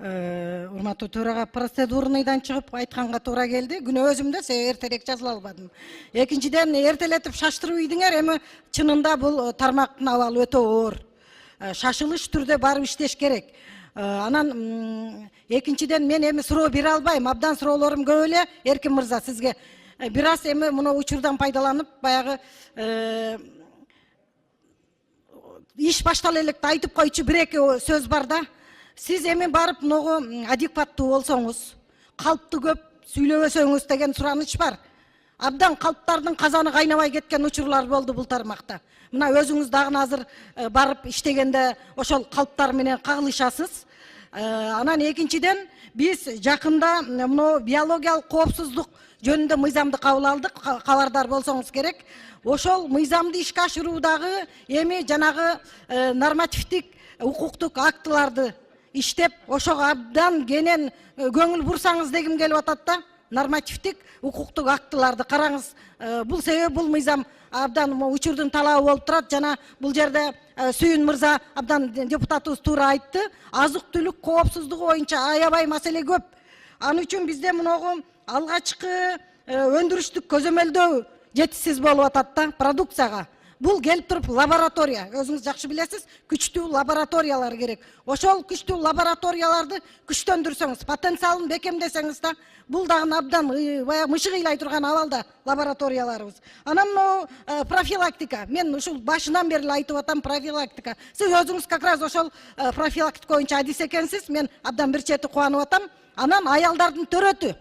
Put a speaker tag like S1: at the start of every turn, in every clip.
S1: Урматтуу төрага, процедурныйдан чыгып айтканга туура келди. Күнөөзүм да себеби эртерээк жазыла албадым. Экинчиден, эртелетип шаштырып ийдиңер, эми чынында бул тармактын абалы өтө оор. Шашылыш түрдө барып иштеш керек. Анан экинчиден, мен эми суроо бере албайм. Абдан суроолорум көп эле, Эркин мырза, сизге. Бир аз эми мына учурдан пайдаланып, баягы иш баштала электе айтып койчу бир эки сөз бар да. Сиз эми барып могу адекваттуу болсоңуз, калпты көп сүйлөбөсөңүз деген сураныч бар. Абдан калптардын казаны кайнабай кеткен учурлар болду бул тармакта. Мына өзүңүз дагы азыр барып иштегенде ошол калптар менен кагылышасыз. Анан экинчиден, биз жакында мына биологиялык коопсуздук жөнүндө мыйзамды кабыл алдык, кабардар болсоңуз керек. Ошол мыйзамды ишке ашыруудагы эми жанагы нормативдик укуктук актыларды иштеп, ошого абдан кенен көңүл бурсаңыз дегим келип атат да. Нормативдик укуктук актыларды караңыз. Бул себеби бул мыйзам абдан учурдун талабы болуп турат. Жана бул жерде Сүйүн мырза абдан депутатыбыз туура айтты. Азык-түлүк коопсуздугу боюнча аябай маселе көп. Аны үчүн бизде муногу алгачкы өндүрүштүк көзөмөлдөө жетишсиз болуп атат да продукцияга. Бул келип туруп лаборатория, өзүңүз жакшы билесиз, күчтүү лабораториялар керек. Ошол күчтүү лабораторияларды күчтөндүрсөңүз, потенциалын бекемдесеңиз да, бул дагы абдан баягы мышык ыйлай турган абалда лабораторияларыбыз. Анан профилактика, мен ушул башынан бери айтып атам, профилактика. Сиз өзүңүз как раз ошол профилактика боюнча адис экенсиз, мен абдан бир чети кубанып атам. Анан аялдардын төрөтү.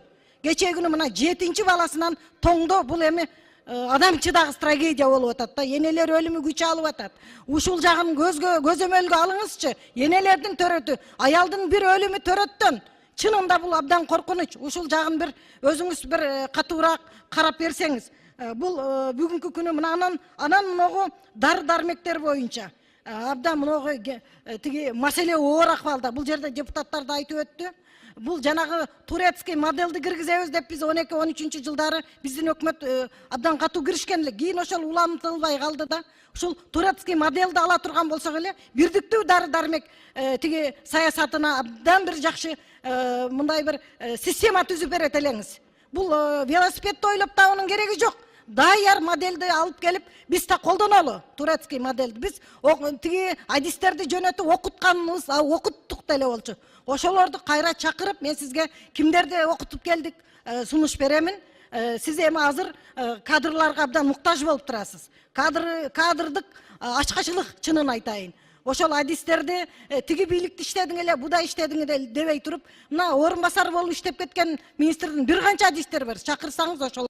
S1: Кечээ күнү мына 7-чи баласынан тоңдо, бул эми адам чыдагыс трагедия болуп атат да. Энелер өлүмү күч алып атат. Ушул жагын көзөмөлгө алыңызчы. Энелердин төрөтү, аялдын бир өлүмү төрөттөн. Чынында бул абдан коркунуч. Ушул жагын бир өзүңүз бир катуураак карап берсеңиз. Бул бүгүнкү күнү мына анан могу дары-дармектер боюнча абдан могу тиги маселе оор акыбалда. Бул жерде депутаттар да айтып өттү. Бул жанагы турецкий моделди киргизебиз деп биз 12-13 жылдары биздин өкмөт абдан катуу киришкен эле. Кийин ошол улантылбай калды да. Ушул турецкий моделди ала турган болсок эле, бирдиктүү дары-дармек тиги саясатына абдан бир жакшы мындай бир система түзүп берет элеңиз. Бул велосипедди ойлоп табуунун кереги жок. Даяр модельди алып келип, биз да колдонолу турецкий модельди. Биз тиги адистерди жөнөтүп окутканыбыз, окуттук деле болчу. Ошолорду кайра чакырып, мен сизге кимдерди окутуп келдик сунуш беремин. Сиз эми азыр кадрларга абдан муктаж болуп турасыз. Кадрдык ачкачылык, чынын айтайын. Ошол адистерди тиги бийликти иштедиң эле, буда иштедиң эле дебей туруп, мына орун басар болуп иштеп кеткен министрдин бир канча адистери бар. Чакырсаңыз ошол